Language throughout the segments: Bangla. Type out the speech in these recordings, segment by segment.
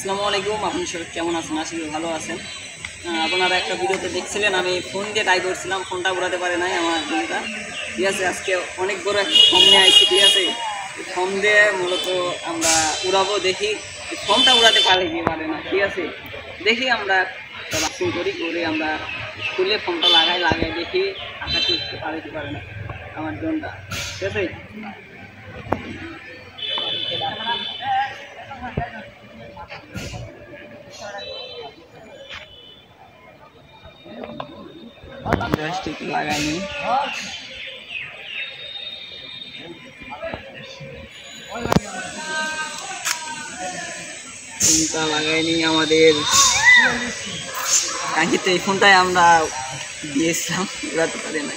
আসসালামু আলাইকুম। আপনি সবাই কেমন আছেন? আশা করি ভালো আছেন। আপনারা একটা ভিডিওতে দেখছিলেন আমি ফোন দিয়ে ট্রাই করছিলাম, ফোনটা উড়াতে পারে নাই আমার ফোনটা। ঠিক আছে, আজকে অনেক বড় একটা ফর্ম নিয়ে আইছি। ঠিক আছে, ফর্ম দিয়ে মূলত আমরা উড়াবো, দেখি ফর্মটা উড়াতে পারে কি পারে না। ঠিক আছে, দেখি আমরা বাক্সিং করে আমরা খুলে ফর্মটা লাগাই দেখি আকাশ উঠতে পারে কি পারে না আমার ড্রোনটা। ঠিক আছে, জয়স্টিক লাগাইনি, ফোনটা লাগাইনি আমাদের কাঙ্ক্ষিত এই ফোনটাই আমরা দিয়েছিলাম, উড়াতে পারি না।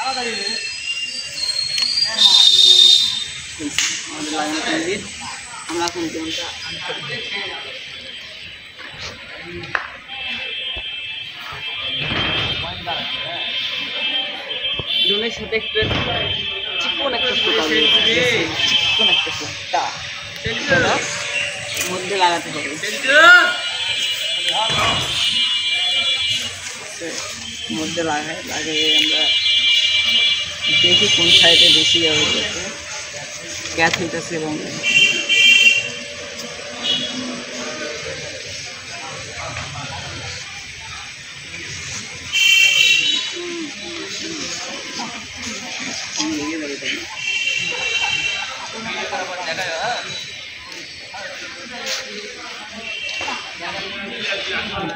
আমাদের লাগানো কমপ্লিট। আমরা এখন ফোনটা ড্রোনের সাথে একটা চিকন একটা সুতা, চিকন একটা সুতা মধ্যে লাগাতে হবে। মধ্যে লাগাই আমরা দেখি কোন সাইডে বেশি ক্যাচ হইতেছে এবং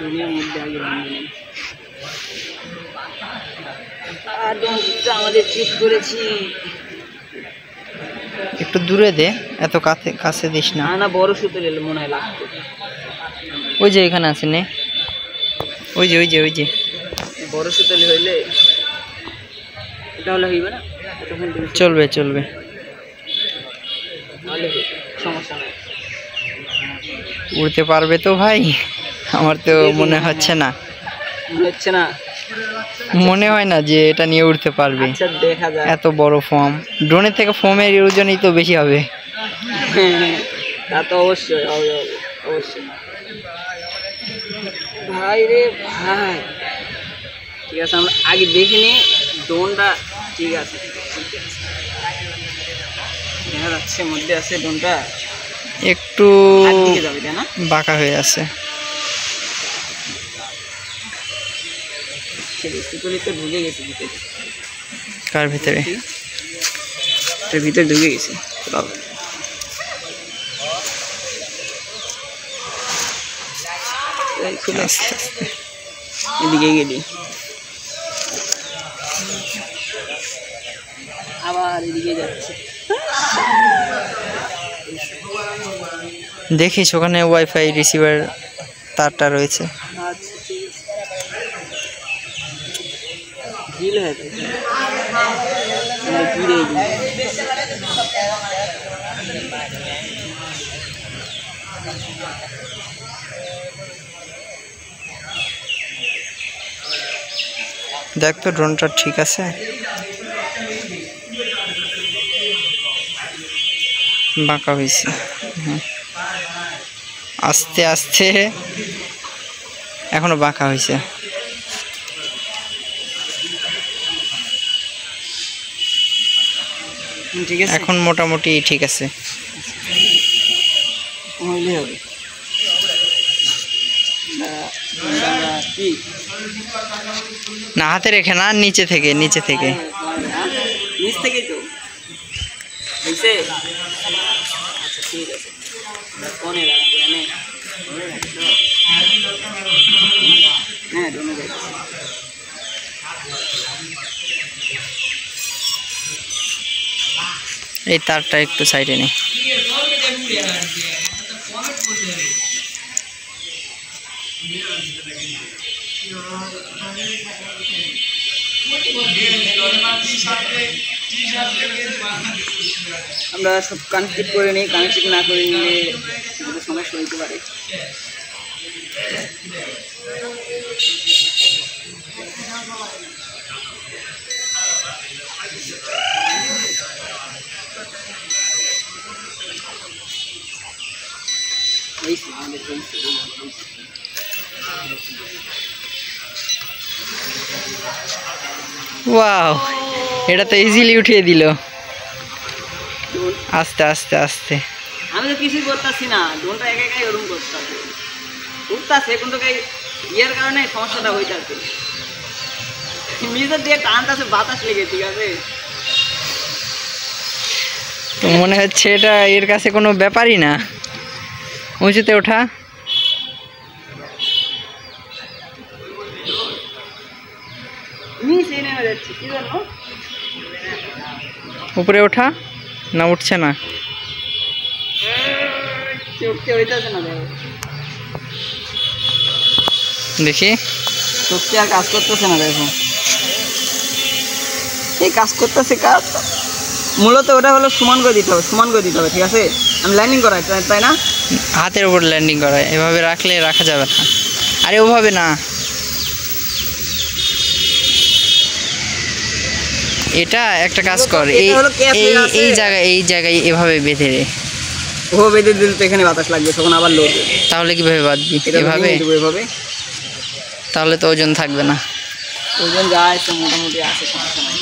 দুনিয়ার মধ্যে আগে আমাদের চেক করেছি। একটু দূরে দে, এত কাছে দিস না। না বড় সুতো নিলে মনে হয় লাগতো। ওই যে এখানে আছে নে, ওই যে বড় সুতো হইলে এটা হলে হইবে না, চলবে সমস্যা নাই। উড়তে পারবে তো ভাই? আমার তো মনে হচ্ছে না, মনে হয় না যে এটা নিয়ে উড়তে পারবে। আচ্ছা দেখা যায়, এত বড় ফর্ম, ড্রোনের থেকে ফর্মের ওজনই তো বেশি হবে। তা তো অবশ্যই ভাই রে ভাই। ঠিক আছে, আমরা আগে দেখিনি ড্রোনটা। ঠিক আছে, দেখা যাচ্ছে মধ্যে আছে ড্রোনটা, একটু যাবে তাই না, বাঁকা হয়ে আছে। ঢুকে গেছে ভিতরে। কার ভিতরে? ভিতরে ঢুকে গেছে। এদিকে গেলি আবার এদিকে যাচ্ছে। দেখিস ওখানে ওয়াইফাই রিসিভার তারটা রয়েছে। দেখ তো ড্রোনটা ঠিক আছে? বাঁকা হয়েছে, আস্তে আস্তে এখনো বাঁকা হয়েছে। ঠিক আছে, এখন মোটামুটি ঠিক আছে। না হাতে রেখে না, নিচে থেকে নিচ থেকেই তো হয়েছে। আচ্ছা ঠিক আছে, ফোনে রাখবো। হ্যাঁ ডোনে যাইতেছে। এই তারটা একটু সাইডে নেই। আমরা সব কানেক্টেড করে নিই, কানেক্টেড না করে নিলে সমস্যা হইতে পারে। হয়েছে আমাদের হয়েছে। ওয়াও, এটা তো ইজিলি উঠিয়ে দিল। আস্তে আস্তে আস্তে। আমি তো কিছুই করতেছি না, ড্রোনটা একা একাই ওরকম করতেছে, উঠতেছে কিন্তু ইয়ের কারণে সমস্যাটা হইতেছে, নিজের দিয়ে টানতেছে, বাতাস লেগে। ঠিক আছে, তো মনে হচ্ছে এটা এর কাছে কোনো ব্যাপারই না। উঁচুতে ওঠা, নিচে নেমে যাচ্ছে কি জন্য? উপরে ওঠা, না উঠছে না। উঠতে হইতেছে না, দেখি শক্তি আর কাজ করতেছে না। দেখো এই কাজ করতেছে, কাজ মূলত ওটা হলো সমান করে দিতে হবে, সমান করে দিতে হবে। ঠিক আছে, আমি ল্যান্ডিং করাই, তাই না? হাতের উপর ল্যান্ডিং করা, এভাবে রাখলে রাখা যাবে না। আরে ওভাবে না, এটা একটা কাজ কর, এই এই জায়গায় এভাবে বেঁধে রে। ও বেঁধে দিলে তো এখানে বাতাস লাগবে, তখন আবার লোড। তাহলে কিভাবে বাঁধবি? এভাবে? এভাবে তাহলে তো ওজন থাকবে না। ওজন যা আছে মোটামুটি আছে, সমস্যা নাই।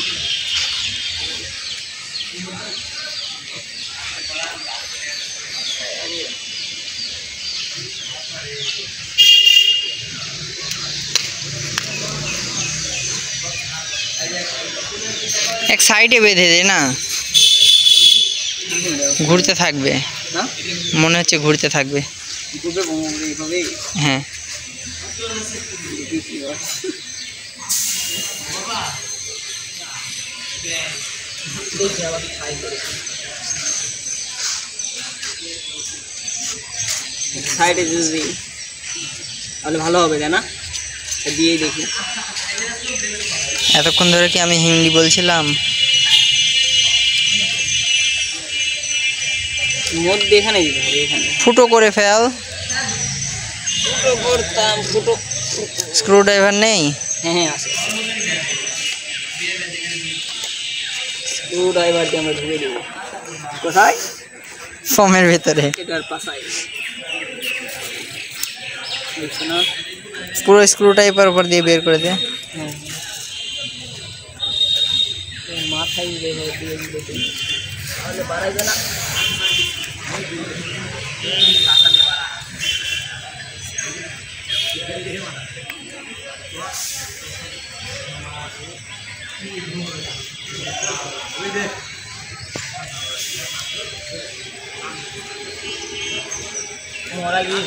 এক সাইডে বেঁধে দে না, ঘুরতে থাকবে। মনে হচ্ছে ঘুরতে থাকবে। হ্যাঁ, সাইডে যদি তাহলে ভালো হবে, তাই না? দিয়েই দেখি। এতক্ষণ ধরে কি আমি হিন্দি বলছিলাম? মধ্যে এখানে দিতে হবে, এখানে ফুটো করে ফেল। ফুটো করতাম, ফুটো। স্ক্রু ড্রাইভার নেই? হ্যাঁ হ্যাঁ আছে, স্ক্রু ড্রাইভার দিয়ে আমরা ঢুকে দেবো। কোথায়? ফর্মের ভেতরে। এটার পাশায় দেখছো না? পুরো স্ক্রু ড্রাইভার উপর দিয়ে বের করে দে। হ্যাঁ, মাথায় দিয়ে তাহলে বাড়াইবে না। মরা গিয়ে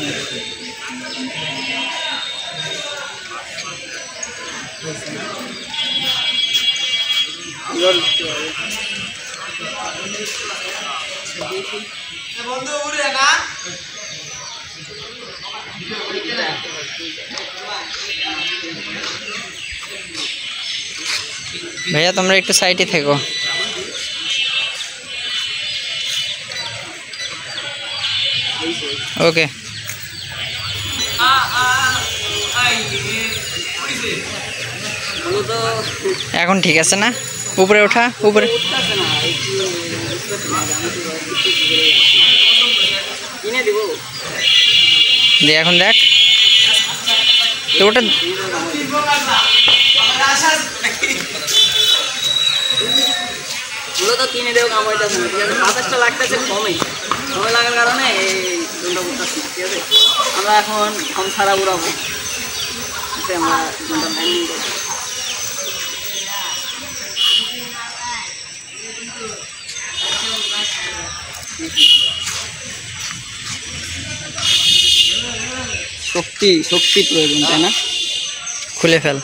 ভাইয়া তোমরা একটু সাইডে থেকো। ওকে, এখন ঠিক আছে না? উপরে ওঠা, উপরে কিনে দিব দে। এখন দেখ তো ওটা মূলত কিনে দেবো, কাম হইতেছে না। ঠিক আছে, ৫০টা লাগতেছে কমে, কমে লাগার কারণে এই জোনটা করতেছি। ঠিক আছে, আমরা এখন কম ছাড়া উড়াবো। আমরা জোনটা ল্যান্ডিং করবো। শক্তি শক্তি প্রয়োজন, তাই না? খুলে ফেল।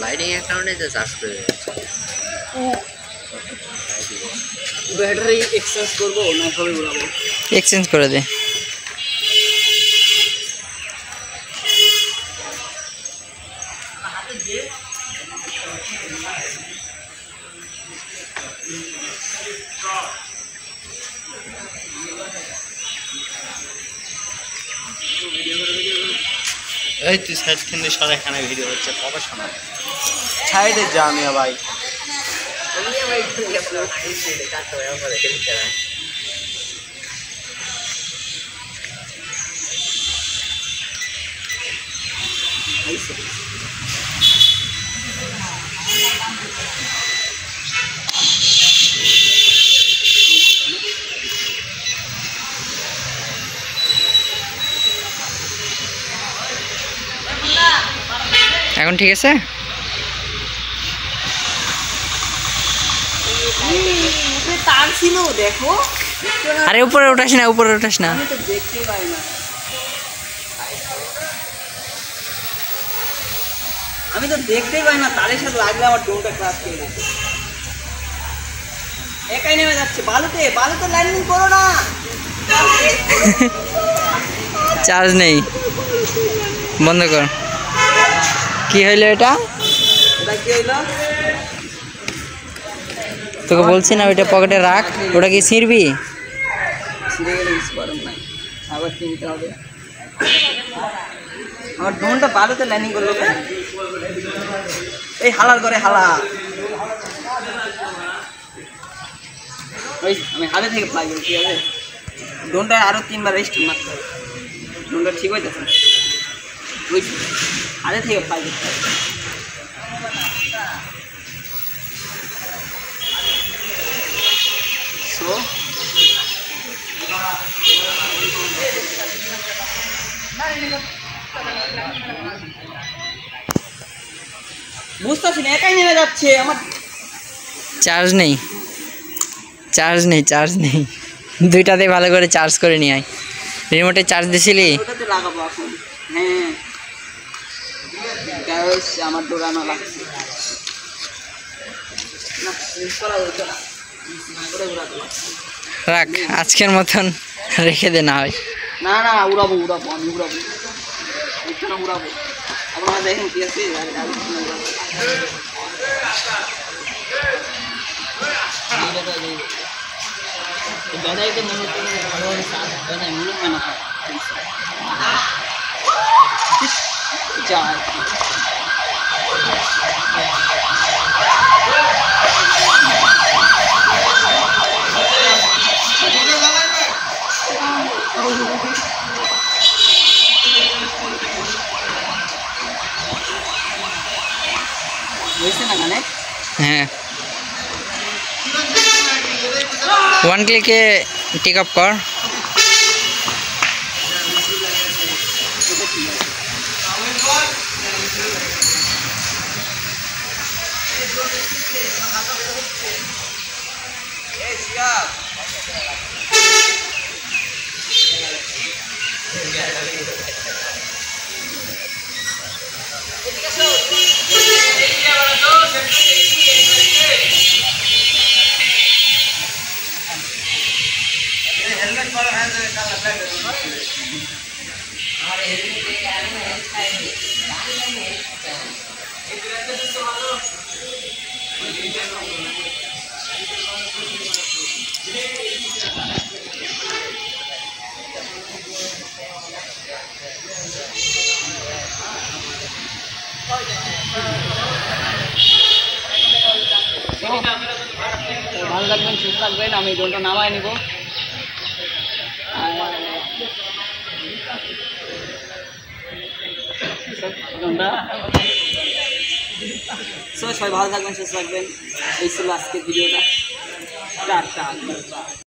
লাইটিং এর কারণে তো চার্জ করে ব্যাটারি এক্সচেঞ্জ করবো না সবাই উড়াবো? এক্সচেঞ্জ করে দে। এই তুই সাইড থেকে সর, এখানে ভিডিও হচ্ছে প্রফেশনাল। সাইডে যা মিয়া ভাই। লাগছে। এখন ঠিক আছে? তার ছিল দেখো। আরে উপরে উঠাস না, উপরে উঠাস না। আমি তো দেখতে পাই না, আমি তো দেখতেই পাই না, তারের সাথে লাগলে আমার ড্রোনটা ক্রাশ করে যাচ্ছে। একাই নেমে যাচ্ছে বালুতে, বালুতে ল্যান্ডিং করো না। চার্জ নেই, বন্ধ কর। কি হইলো এটা? এটা কি হইলো? তোকে বলছি না ওইটা পকেটে রাখ। ওটা কি ছিঁড়বি? ছিঁড়ে গেলে ইউজ করেন নাই, আবার কিনতে হবে। আমার ড্রোনটা বালুতে ল্যান্ডিং করলো। এই হালার করে হালা, ওই আমি হাতে থেকে ফ্লাই করি, ঠিক আছে? ড্রোনটা আরো 3 বার রেস্ট মারতে হবে, ড্রোনটা ঠিক হইতেছে না, ওই হাতে থেকে ফ্লাই করতে হবে। সো বুঝতেছি না, একাই নেমে যাচ্ছে। আমার চার্জ নেই, চার্জ নেই, চার্জ নেই। দুইটাতে ভালো করে চার্জ করে নিয়ে আয়। রিমোটে চার্জ দিছিলি? ওটাতে লাগাবো এখন। হ্যাঁ গ্যাস আমার দৌড়ানো লাগছে না, ইউজ করা হইতো না, করে উড়াতে লাগছে। রাখ, আজকের মতন রেখে দে না হয়। না না উড়াবো উড়াবো, আমি উড়াবো, ওইখানে উড়াবো। আপনারা দেখেন কি আছে, ব্যাটারিতে মনে হচ্ছে ভালোভাবে চার্জ হবে না, মনে হয় না যায়। হয়েছে না গানে? হ্যাঁ, 1 ক্লিকে টিক আপ কর। ভালো থাকবেন, সুস্থ থাকবেন। আমি ড্রোনটা নামাই নিব। ড্রোনটা সবাই ভালো থাকবেন, সুস্থ থাকবেন। এই ছিল আজকের ভিডিওটা। টাটা।